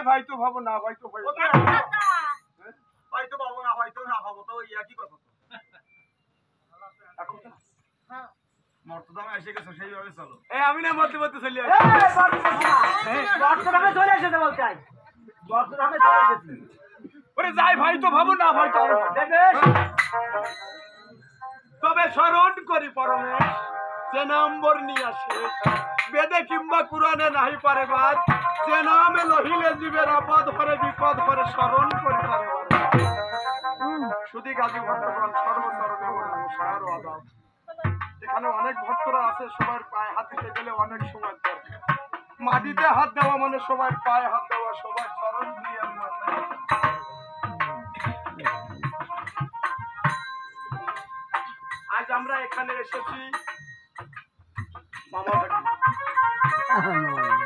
ভাই তো ভাবো না ভাই তো ভাই হয়তো পাবো না হয়তো না পাবো তো ওই একই কথা তো মর্তদামে এসে গেছো সেইভাবে চলো আমি না মরতে মরতে চলে বর্তমানে চলে এসেছে বলতে চাই বর্তমানে চলে এসেছে ওরে যাই ভাই তো ভাবো না ভাই তো তবে স্মরণ করি পরমেশ যে নম্বর নিয়ে আসে বেদে কিংবা কুরআনে নাহি পারে বাদ যে নামে লহিলে জীবের আপদ করে বিপদ করে স্মরণ করি পারে শুধু গাজী ভক্তগণ সর্বচরণে নমস্কার ও আদাব। এখানে অনেক ভক্তরা আছে, সবার পায়ে হাত দিতে গেলে অনেক সময় দরকার। মাটিতে হাত দেওয়া মানে সবার পায়ে হাত দেওয়া, সবার চরণ দিয়ে আজ আমরা এখানে এসেছি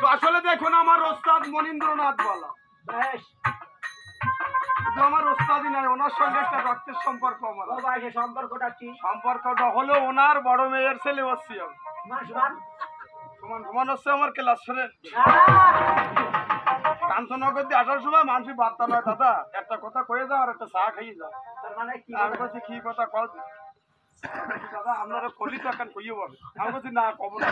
তো আসলে দেখুন আমার ওস্তাদ মনীন্দ্রনাথ বালা শুধু আমার ওস্তাদই নয়, ওনার সঙ্গে একটা রক্তের সম্পর্ক আমার। সম্পর্কটা কি? সম্পর্কটা হলো ওনার বড় মেয়ের ছেলে ওসিয়াম সমান সমান হচ্ছে আমার ক্লাস ফ্রেন্ড। কাঞ্চনগর দিয়ে আসার সময় মানুষ বার্তা নয় দাদা একটা কথা কয়ে যাও আর একটা চা খাইয়ে যাও। আমি বলছি কি কথা কল দাদা আপনারা কলি টাকান কইয়ে বলে। আমি বলছি না কব না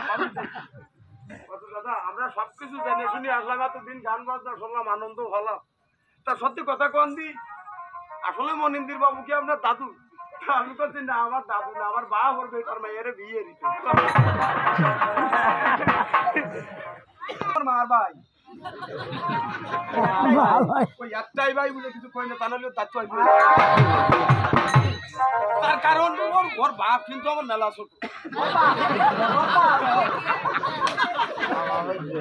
দাদা আমরা সবকিছু জেনে শুনি আসলাম, এতদিন গান বাজনা শুনলাম, আনন্দ হলাম। তা সত্যি কথা কন দি আসলে মনিন্দির বাবু কি আপনার দাদু? আমি বলছি না আমার দাদু না, আমার বাপ ওর বেটার মেয়ের বিয়ে দিতে মার ভাই ওই একটাই ভাই বলে কিছু কই না, তা নাহলে তার তো তার কারণ ওর বাপ কিন্তু আমার মেলা ছোট,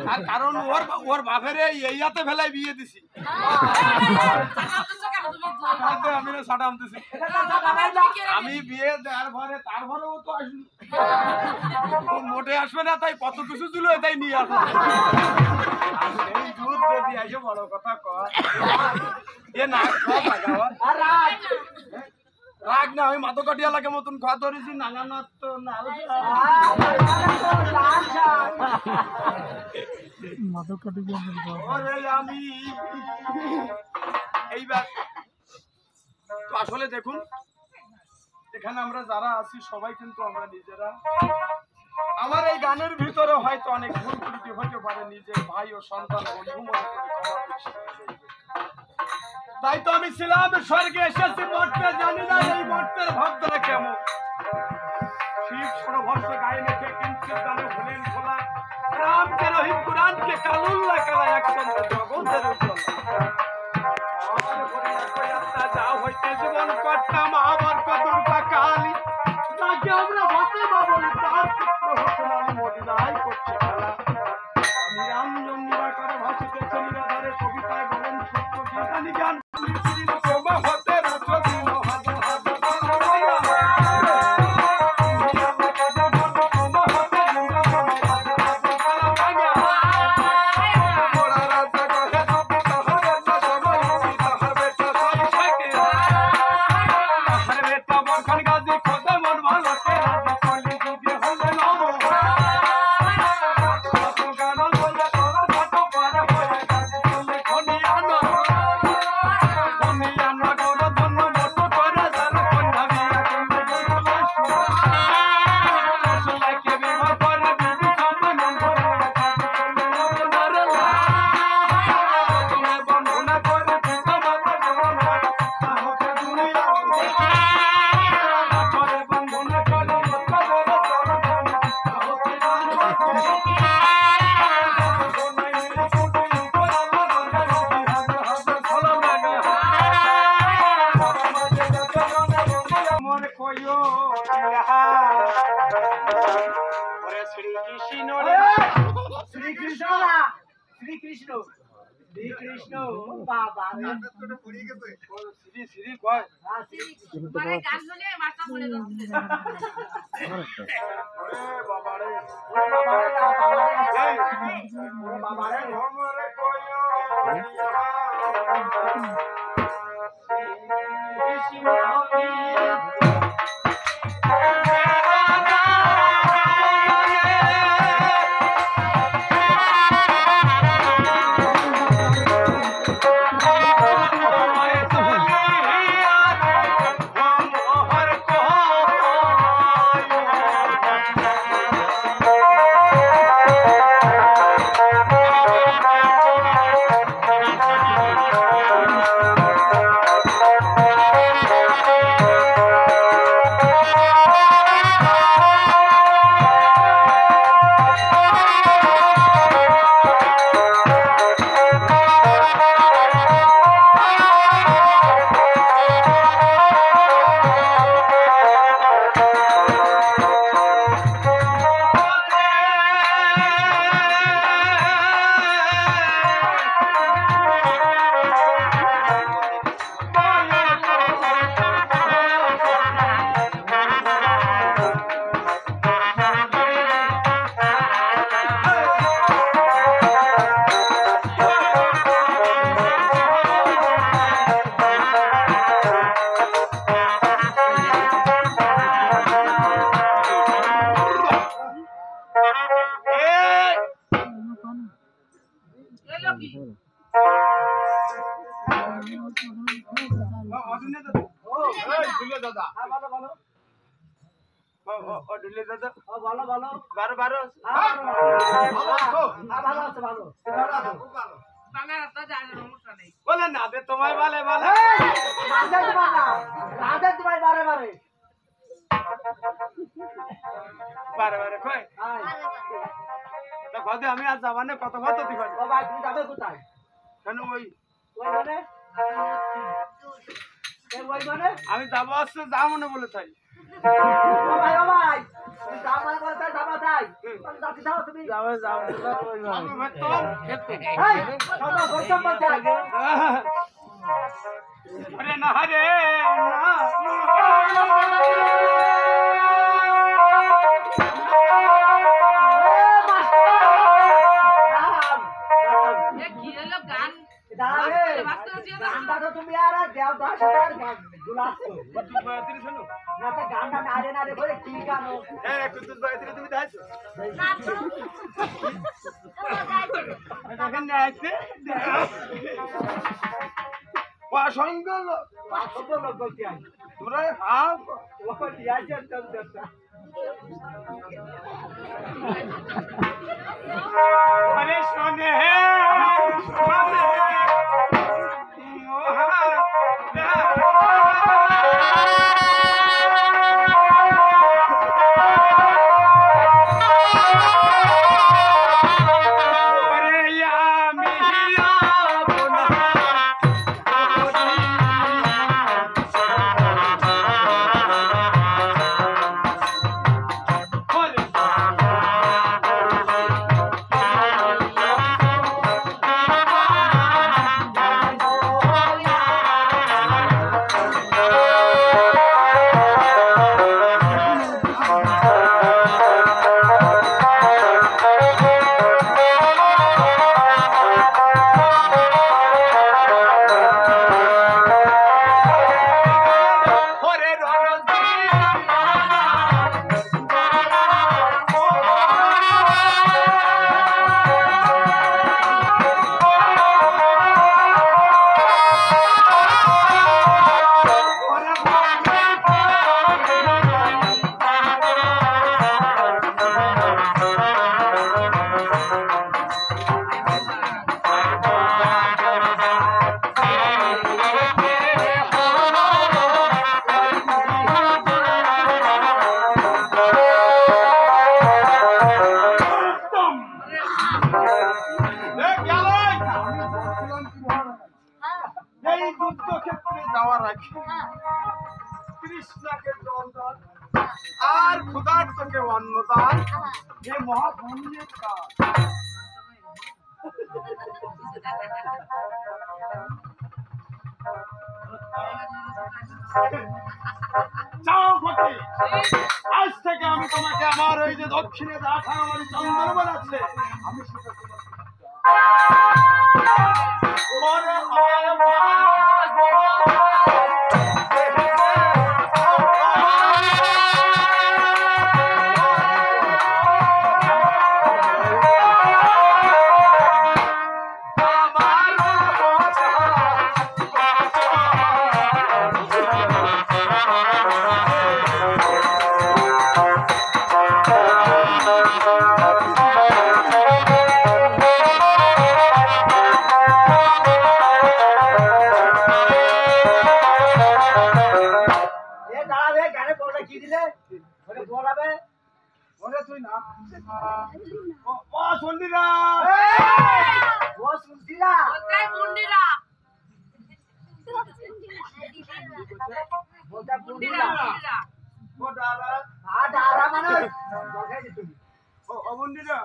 তার কারণ ওর বাপের এইয়াতে ফেলাই বিয়ে দিছি আমি না সাটা আনতেছি। আমি বিয়ে দেওয়ার পরে তারপরেও তো আসবি মোটে আসবে না, তাই কত কিছু ছিল তাই নিয়ে আসবো। এই দুধ যদি আসে বড় কথা কয় এ না রাগ না, আমি মাদকাটিয়া লাগে মতন খাওয়া ধরেছি নাঙানো তো না আমি এইবার তো আসলে দেখুন এখানে আমরা যারা আছি সবাই কিন্তু আমরা নিজেরা, আমার এই গানের ভিতরে হয়তো অনেক ভুল ত্রুটি হতে পারে, নিজের ভাই ও সন্তান বন্ধু মনে করে তাই তো আমি ছিলাম স্বর্গে এসেছি মর্তে, জানি না এই মর্তের ভক্তরা কেমন। শিব ষড়ভর্ষ গায়ে মেখে কিঞ্চিত গানে হলেন খোলা, রামকে রহিম কুরআনকে কালুল্লাহ কালা একসঙ্গে জগতের যা হইতে জীবন করতাম আবার দুর্গা কালী, তাকে আমরা হতে পাবো তার মদিনায় করছে খেলা। আমি রামজন নিরাকার ভাসিতেছে নিরাধারে কবিতায় বলেন সত্য জ্ঞানী জ্ঞান তোমা হতে অদিনে দাদা ও এই ঢুলে দাদা হ্যাঁ বলো বলো ও ঢুলে দাদা ও বলো বলো 12 হ্যাঁ ভালো আছো? ভালো আছে ভালো বলে না দে তোমায় বলে বলে রাধে তোমার না রাধে তোমার বারে বারে বারে কই হ্যাঁ তা কদে আমি আজ যাবানে কত কত দিবেন ও ভাই তুমি যাবে কোথায় কেন ওই ওই মানে ওই মানে আমি যাবো আসছে যাবো না বলে তাই ও ভাই তুমি যা মানে বলতে যাবা তাই যাচ্ছি যাও তুমি আমি বেতন খেতে এই সদা বলতাম বলতে আরে না রে না তুমি আর দেও 10,000 গুলাছো তুই বায়াতির শুনো না তো গানটা নারে নারে করে কি গানো কুতুস বায়াতির তুমি দাইছো এখন নাইছে অসংখ্য লোক কত লোক বলতে আই তোমরা হাও ও দিয়াছে চলতে আরে শোনে এই যুদ্ধক্ষেত্রে যাওয়ার আগে কৃষ্ণকে জল দান আর ক্ষুধার্তকে অন্ন দান এ মহাপুণ্যের কাজ। যাও ফকির, আজ থেকে আমি তোমাকে আমার ওই যে দক্ষিণে রাখা আমার চন্দ্রবন আছে আমি সেটা ওরে তুই না ও সন্ধিরা ও শুনছিলা বলতে পুন্ডিলা ও দাদা আ দাঁড়া মানে বলতে তুমি ও বন্দিরা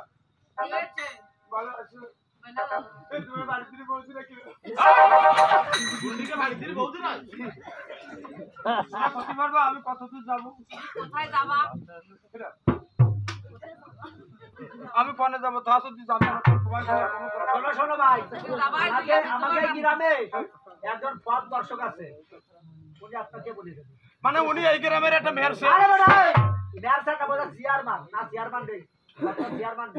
ভালো আছো এই তুমি বাড়ি থেকে বলছি নাকি বন্দিকে বাড়ি থেকে বলছি না কত পারবো আমি কত দূর যাবো আমি কোনে যাবো তা যদি যাবো শোনো শোনো ভাই আমাকে গ্রামে একজন পথ দর্শক আছে উনি আপনাকে বলে দেবে মানে উনি এই গ্রামের একটা মেয়র আরে বড় মেয়র সাহেব বলে চেয়ারম্যান না চেয়ারম্যান রে চেয়ারম্যান